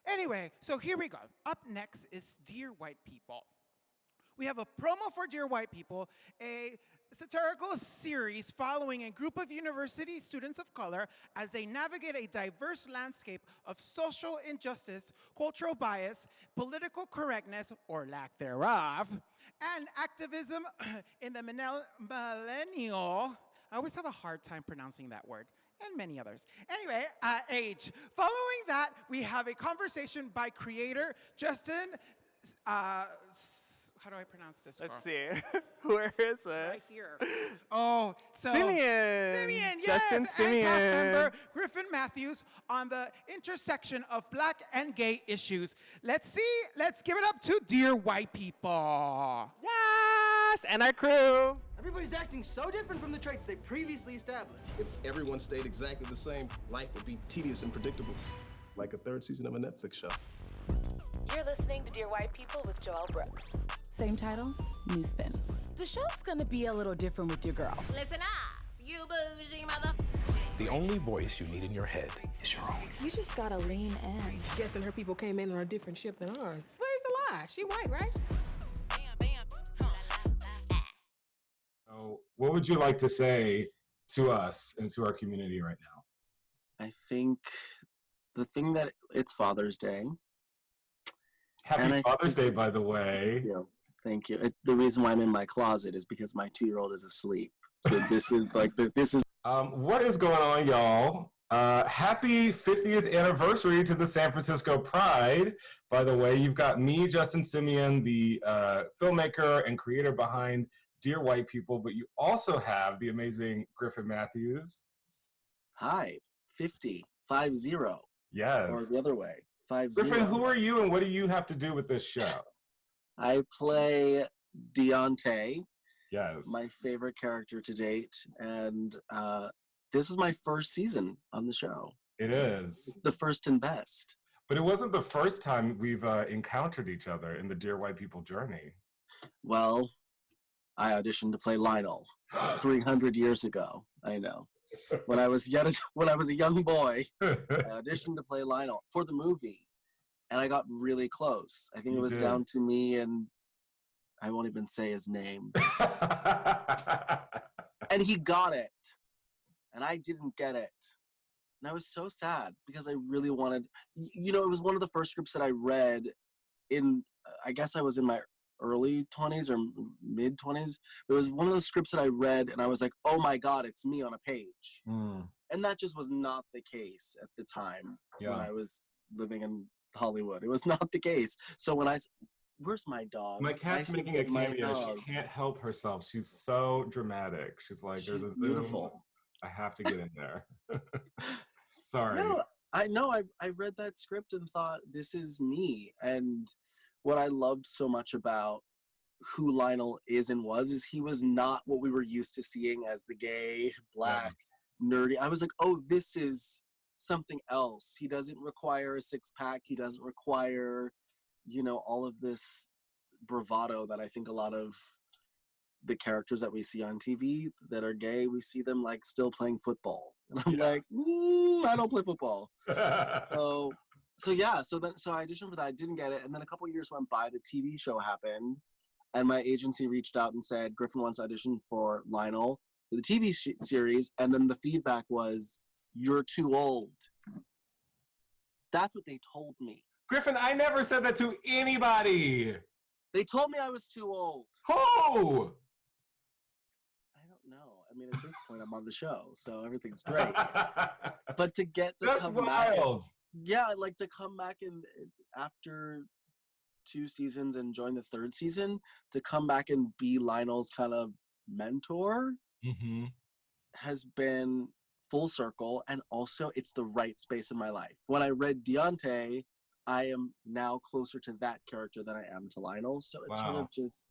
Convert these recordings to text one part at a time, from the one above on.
Anyway, so here we go. Up next is Dear White People. We have a promo for Dear White People, a satirical series following a group of university students of color as they navigate a diverse landscape of social injustice, cultural bias, political correctness, or lack thereof, and activism in the millennial, I always have a hard time pronouncing that word, and many others. Anyway, age. Following that, we have a conversation by creator Justin, how do I pronounce this, girl? Let's see. Where is it? Right here. Oh, so Simien. Simien, yes, Justin and cast Simien. member Griffin Matthews on the intersection of Black and gay issues. Let's give it up to Dear White People. Yes, and our crew. Everybody's acting so different from the traits they previously established. If everyone stayed exactly the same, life would be tedious and predictable, like a third season of a Netflix show. You're listening to Dear White People with Joelle Brooks. Same title, new spin. The show's gonna be a little different with your girl. Listen up, you bougie mother. The only voice you need in your head is your own. You just gotta lean in. Guessing her people came in on a different ship than ours. Where's the lie? She white, right? So what would you like to say to us and to our community right now? I think the thing that it's Father's Day. Happy Father's Day, by the way. Thank you. The reason why I'm in my closet is because my 2-year-old is asleep. So this is what is going on, y'all? Happy 50th anniversary to the San Francisco Pride. By the way, you've got me, Justin Simien, the filmmaker and creator behind Dear White People, but you also have the amazing Griffin Matthews. Hi, 50. Yes. Or the other way, 50. Griffin, who are you and what do you have to do with this show? I play Deontay. Yes. My favorite character to date, and this is my first season on the show. It is. The first and best. But it wasn't the first time we've encountered each other in the Dear White People journey. Well, I auditioned to play Lionel 300 years ago. I know. When I was a young boy, I auditioned to play Lionel for the movie, and I got really close. I think it was down to me and I won't even say his name. And he got it, and I didn't get it. And I was so sad because I really wanted, it was one of the first scripts that I read I guess I was in my early 20s or mid 20s. It was one of those scripts that I read and I was like, oh my God, it's me on a page. And that just was not the case at the time when I was living in Hollywood. It was not the case. So when where's my dog? My cat's making a cameo. She can't help herself. She's so dramatic. She's like, there's a beautiful Zoom. I have to get in there. Sorry. No, I know. I read that script and thought, this is me. And what I loved so much about who Lionel is and was is he was not what we were used to seeing as the gay, Black, nerdy. I was like, oh, this is something else. He doesn't require a 6-pack. He doesn't require, all of this bravado that I think a lot of the characters that we see on TV that are gay, we see them like still playing football. And I'm like, I don't play football. So I auditioned for that. I didn't get it. And then a couple years went by, the TV show happened. And my agency reached out and said, Griffin wants to audition for Lionel for the TV series. And then the feedback was, you're too old. That's what they told me. Griffin, I never said that to anybody. They told me I was too old. Who? I don't know. I mean, at this point, I'm on the show, so everything's great. But to That's come wild. back, to come back after 2 seasons and join the 3rd season, to come back and be Lionel's kind of mentor has been full circle, and also it's the right space in my life. When I read Deontay, I am now closer to that character than I am to Lionel, so it's sort of just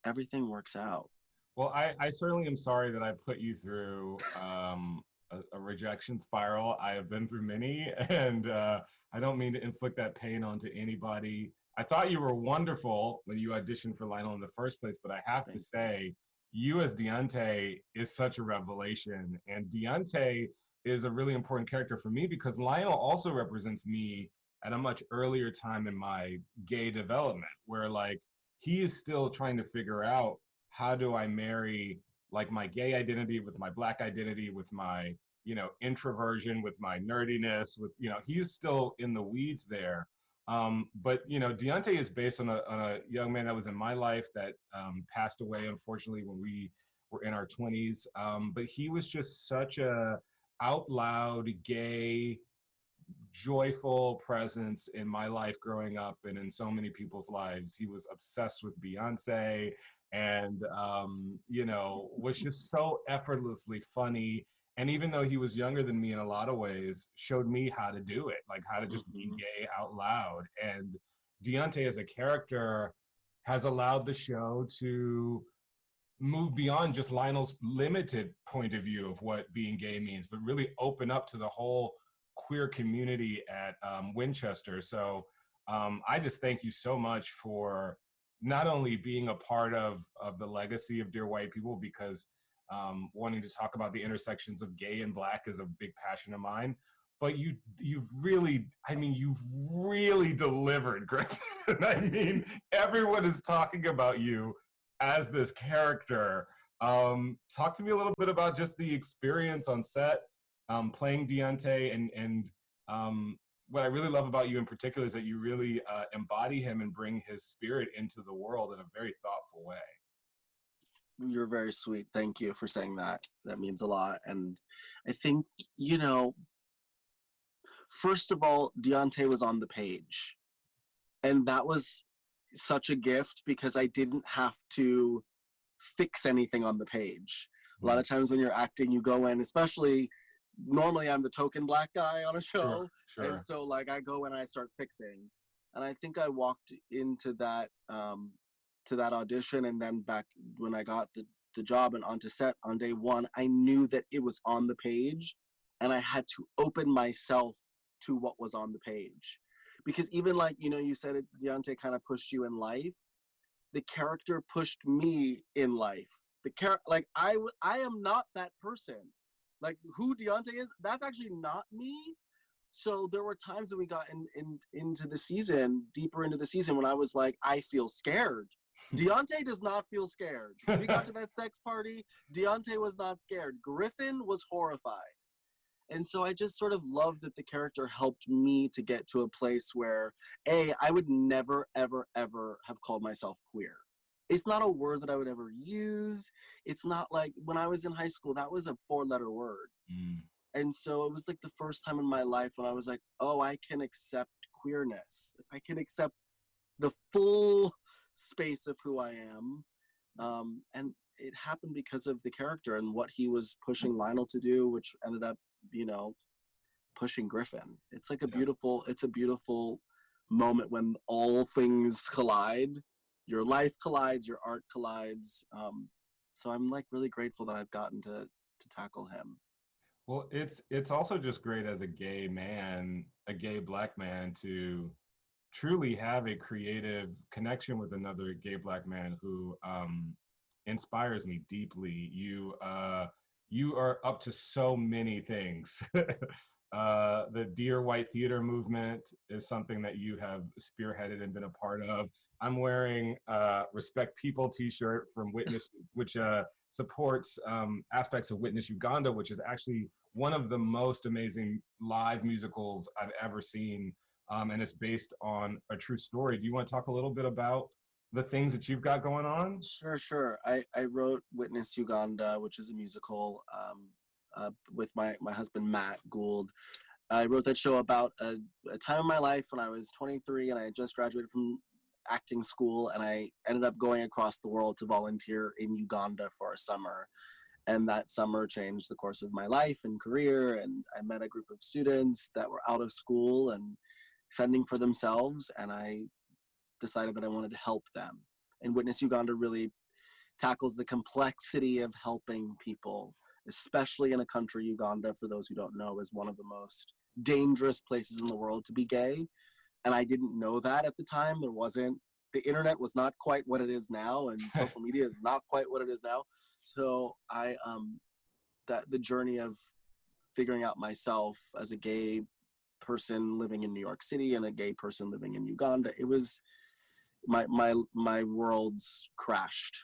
everything works out. Well, I certainly am sorry that I put you through a rejection spiral. I have been through many, and I don't mean to inflict that pain onto anybody. I thought you were wonderful when you auditioned for Lionel in the first place, but I have to say, you as Deontay is such a revelation, and Deontay is a really important character for me because Lionel also represents me at a much earlier time in my gay development, where like he is still trying to figure out, how do I marry like my gay identity with my Black identity, with my, you know, introversion, with my nerdiness, with, you know, he's still in the weeds there. But you know, Deontay is based on a young man that was in my life that passed away, unfortunately, when we were in our 20s. But he was just such a out loud, gay, joyful presence in my life growing up and in so many people's lives. He was obsessed with Beyonce and, you know, was just so effortlessly funny. And even though he was younger than me in a lot of ways, showed me how to do it, like how to just be gay out loud. And Deontay as a character has allowed the show to move beyond just Lionel's limited point of view of what being gay means, but really open up to the whole queer community at Winchester. So I just thank you so much for not only being a part of the legacy of Dear White People, because wanting to talk about the intersections of gay and Black is a big passion of mine, but you've really delivered, Griffin. I mean, everyone is talking about you as this character. Talk to me a little bit about just the experience on set, playing Deontay, and what I really love about you in particular is that you really embody him and bring his spirit into the world in a very thoughtful way. You're very sweet. Thank you for saying that. That means a lot. And I think, you know, first of all, Deontay was on the page. And that was such a gift because I didn't have to fix anything on the page. A lot of times when you're acting, you go in, especially normally I'm the token Black guy on a show. Sure. And so like I go in and I start fixing. And I think I walked into that to that audition, and then back when I got the job and onto set on day one, I knew that it was on the page and I had to open myself to what was on the page. Because even like, you know, you said it, Deontay kind of pushed you in life. The character pushed me in life. Like I am not that person. Like who Deontay is, that's actually not me. So there were times that we got into the season, deeper into the season, when I was like, I feel scared. Deontay does not feel scared. We got to that sex party, Deontay was not scared. Griffin was horrified. And so I just sort of loved that the character helped me to get to a place where, I would never, ever, ever have called myself queer. It's not a word that I would ever use. It's not like, when I was in high school, that was a 4-letter word. And so it was like the first time in my life when I was like, oh, I can accept queerness. I can accept the full space of who I am. And it happened because of the character and what he was pushing Lionel to do, which ended up, you know, pushing Griffin. It's like a beautiful moment when all things collide. Your life collides, your art collides. So I'm like really grateful that I've gotten to tackle him. Well, it's also just great as a gay man, a gay Black man, to truly have a creative connection with another gay Black man who inspires me deeply. You are up to so many things. The Dear White Theater movement is something that you have spearheaded and been a part of. I'm wearing a Respect People t-shirt from Witness, which supports aspects of Witness Uganda, which is actually one of the most amazing live musicals I've ever seen. And it's based on a true story. Do you want to talk a little bit about the things that you've got going on? Sure. I wrote Witness Uganda, which is a musical with my husband, Matt Gould. I wrote that show about a time in my life when I was 23 and I had just graduated from acting school, and I ended up going across the world to volunteer in Uganda for a summer. And that summer changed the course of my life and career, and I met a group of students that were out of school and fending for themselves, and I decided that I wanted to help them. And Witness Uganda really tackles the complexity of helping people, especially in a country, Uganda, for those who don't know, is one of the most dangerous places in the world to be gay. And I didn't know that at the time. The internet was not quite what it is now, and social media is not quite what it is now. So the journey of figuring out myself as a gay person living in New York City and a gay person living in Uganda. It was my worlds crashed.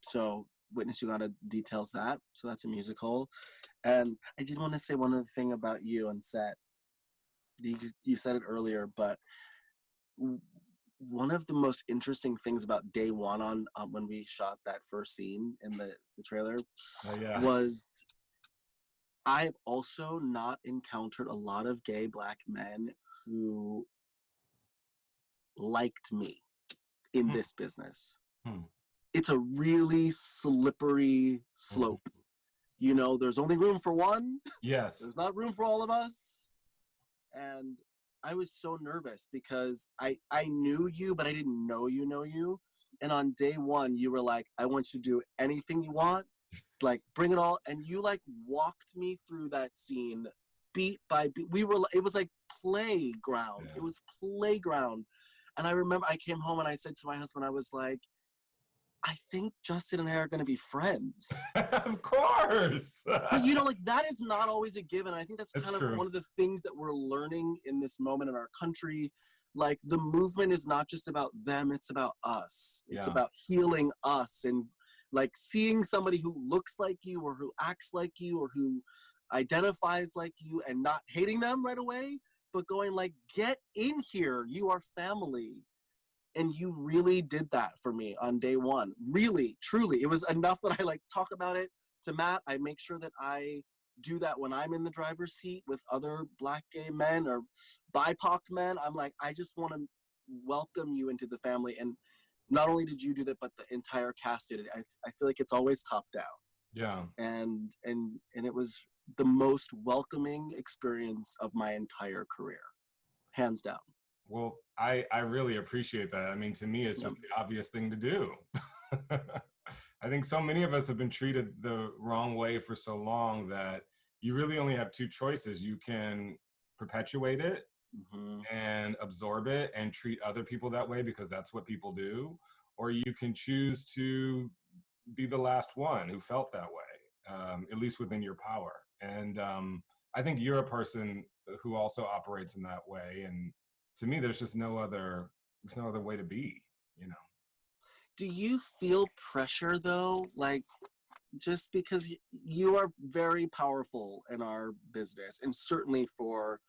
So Witness Uganda details that. So that's a musical. And I did want to say one other thing about you on set. You said it earlier, but one of the most interesting things about day one on when we shot that first scene in the trailer was I've also not encountered a lot of gay Black men who liked me in this business. It's a really slippery slope. You know, there's only room for one. Yes. There's not room for all of us. And I was so nervous because I knew you, but I didn't know you. And on day one, you were like, I want you to do anything you want. Like, bring it all. And you like walked me through that scene beat by beat. It was like playground. Yeah. It was playground. And I remember I came home and I said to my husband, I was like, I think Justin and I are going to be friends. Of course. But you know, like that is not always a given. I think that's kind of true. one of the things that we're learning in this moment in our country. Like the movement is not just about them, it's about us. It's about healing us and like seeing somebody who looks like you or who acts like you or who identifies like you and not hating them right away, but going like, get in here, you are family. And you really did that for me on day one. Really, truly. It was enough that I like talk about it to Matt. I make sure that I do that when I'm in the driver's seat with other Black gay men or BIPOC men. I'm like, I just want to welcome you into the family. And not only did you do that, but the entire cast did it. I feel like it's always top down. Yeah. And it was the most welcoming experience of my entire career, hands down. Well, I really appreciate that. I mean, to me, it's just the obvious thing to do. I think so many of us have been treated the wrong way for so long that you really only have two choices. You can perpetuate it and absorb it and treat other people that way because that's what people do. Or you can choose to be the last one who felt that way, at least within your power. And I think you're a person who also operates in that way. And to me, there's just no other way to be, you know. Do you feel pressure though? Like, just because you are very powerful in our business and certainly for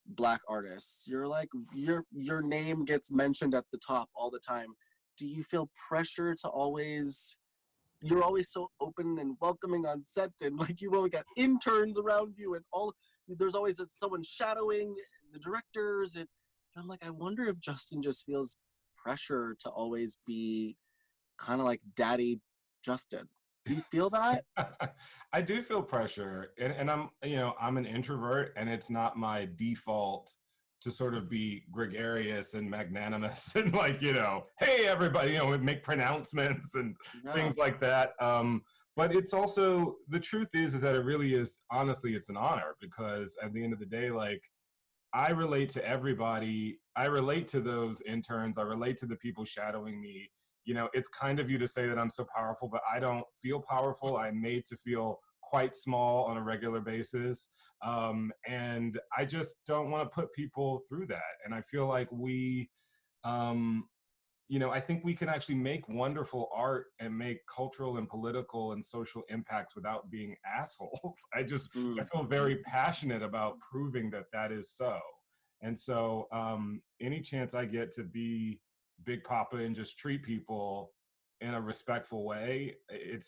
Black artists, you're like, your name gets mentioned at the top all the time. Do you feel pressure to you're always so open and welcoming on set and like you've always got interns around you and there's always someone shadowing the directors and I'm like, I wonder if Justin just feels pressure to always be kind of like Daddy Justin. Do you feel that? I do feel pressure. And I'm an introvert and it's not my default to sort of be gregarious and magnanimous and like, hey, everybody, make pronouncements and things like that. But it's also, the truth is that it really is, honestly, it's an honor because at the end of the day, like, I relate to everybody. I relate to those interns. I relate to the people shadowing me. It's kind of you to say that I'm so powerful, but I don't feel powerful. I'm made to feel quite small on a regular basis. And I just don't want to put people through that. And I feel like I think we can actually make wonderful art and make cultural and political and social impacts without being assholes. I feel very passionate about proving that is so. And so any chance I get to be Big Papa and just treat people in a respectful way, I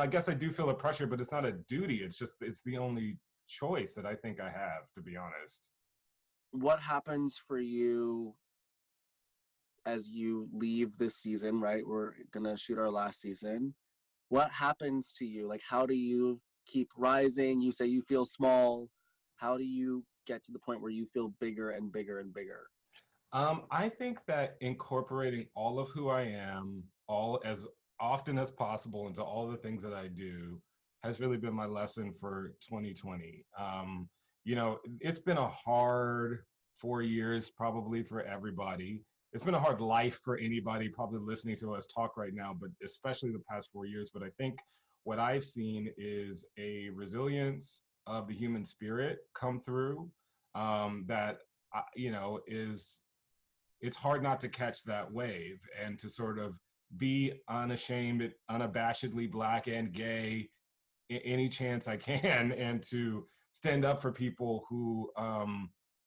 guess I do feel a pressure, but it's not a duty. It's the only choice that I think I have, to be honest. What happens for you as you leave this season, right? We're gonna shoot our last season. What happens to you? Like, how do you keep rising? You say you feel small. How do you get to the point where you feel bigger and bigger and bigger? I think that incorporating all of who I am, all as often as possible into all the things that I do has really been my lesson for 2020. It's been a hard 4 years probably for everybody. It's been a hard life for anybody probably listening to us talk right now, but especially the past 4 years. But I think what I've seen is a resilience of the human spirit come through that, you know, it's hard not to catch that wave and to sort of be unashamed, unabashedly Black and gay any chance I can, and to stand up for people who,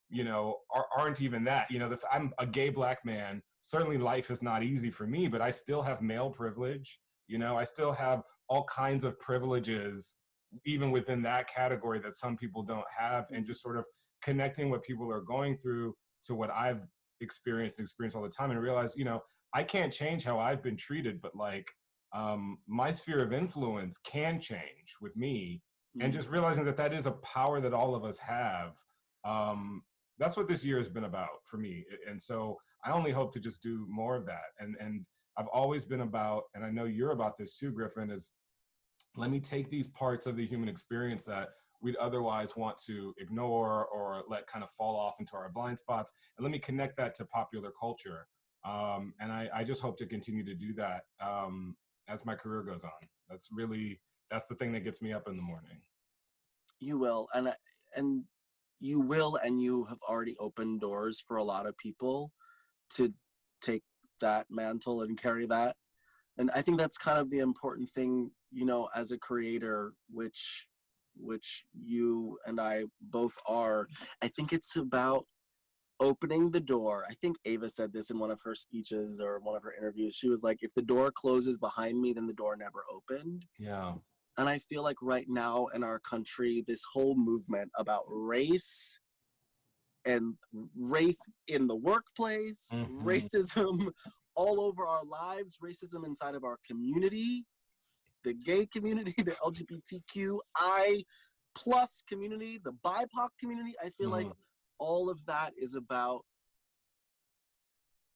you know, aren't even that. You know, I'm a gay Black man. Certainly life is not easy for me, but I still have male privilege. You know, I still have all kinds of privileges, even within that category that some people don't have, and just sort of connecting what people are going through to what I've experienced all the time, and realize, you know, I can't change how I've been treated, but like, my sphere of influence can change with me, and just realizing that that is a power that all of us have. That's what this year has been about for me. And so I only hope to just do more of that. And I've always been about, and I know you're about this too, Griffin, is let me take these parts of the human experience that we'd otherwise want to ignore or let kind of fall off into our blind spots, and let me connect that to popular culture. And I just hope to continue to do that as my career goes on. That's the thing that gets me up in the morning. You will, and you will, and you have already opened doors for a lot of people to take that mantle and carry that. And I think that's kind of the important thing, you know, as a creator, which you and I both are. I think it's about opening the door. I think Ava said this in one of her speeches or one of her interviews. She was like, if the door closes behind me, then the door never opened. Yeah. And I feel like right now in our country, this whole movement about race and race in the workplace, racism all over our lives, racism inside of our community, the gay community, the LGBTQI plus community, the BIPOC community, I feel like all of that is about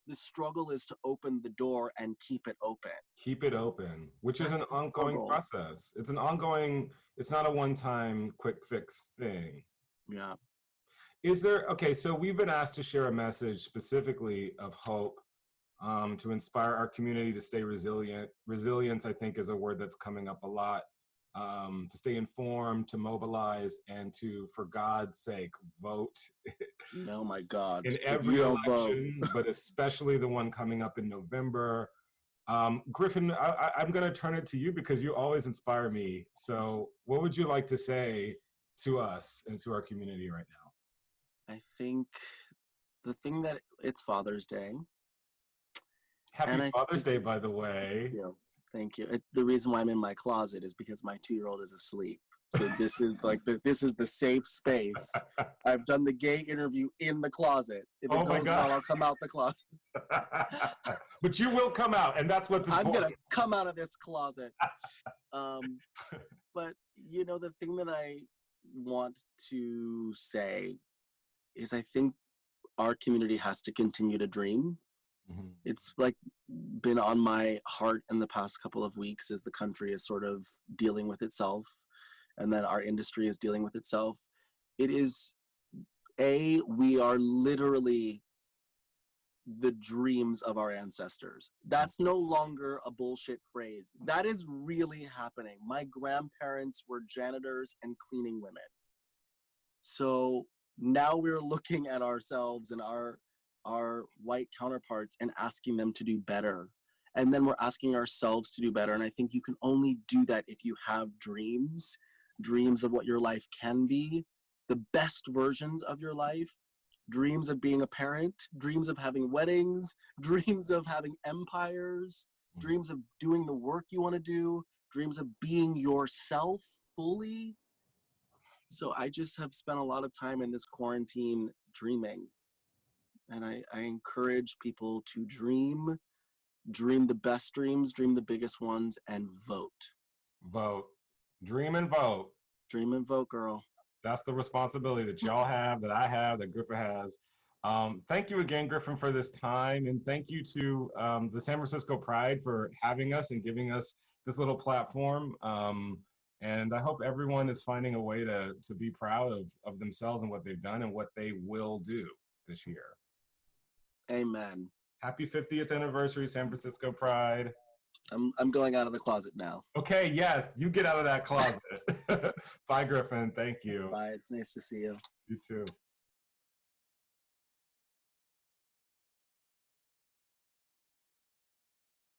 the struggle is to open the door and keep it open. Keep it open, which is an ongoing process. It's an ongoing, it's not a one-time quick fix thing. Yeah. Is there, okay, so we've been asked to share a message specifically of hope to inspire our community to stay resilient. Resilience, I think, is a word that's coming up a lot. To stay informed, to mobilize, and to, for God's sake, vote. Oh my God. In every election, but especially the one coming up in November. Griffin, I'm going to turn it to you because you always inspire me. So what would you like to say to us and to our community right now? I think the thing that it's Father's Day. Happy Father's Day, by the way. Yeah. Thank you. The reason why I'm in my closet is because my 2-year-old is asleep. So this is like this is the safe space. I've done the gay interview in the closet. If it goes well, I'll come out the closet. But you will come out, and that's what's important. I'm gonna come out of this closet. But you know, the thing that I want to say is I think our community has to continue to dream. It's like been on my heart in the past couple of weeks as the country is sort of dealing with itself, and then our industry is dealing with itself. It is we are literally the dreams of our ancestors. That's no longer a bullshit phrase. That is really happening. My grandparents were janitors and cleaning women. So now we're looking at ourselves and our white counterparts and asking them to do better. And then we're asking ourselves to do better. And I think you can only do that if you have dreams of what your life can be, the best versions of your life, dreams of being a parent, dreams of having weddings, dreams of having empires, dreams of doing the work you want to do, dreams of being yourself fully. So I just have spent a lot of time in this quarantine dreaming. And I encourage people to dream the best dreams, dream the biggest ones, and vote. Vote. Dream and vote. Dream and vote, girl. That's the responsibility that y'all have, that I have, that Griffin has. Thank you again, Griffin, for this time. And thank you to the San Francisco Pride for having us and giving us this little platform. And I hope everyone is finding a way to be proud of themselves and what they've done and what they will do this year. Amen. Happy 50th anniversary, San Francisco Pride. I'm going out of the closet now. Okay, yes, you get out of that closet. Bye, Griffin. Thank you. Bye. It's nice to see you. You too.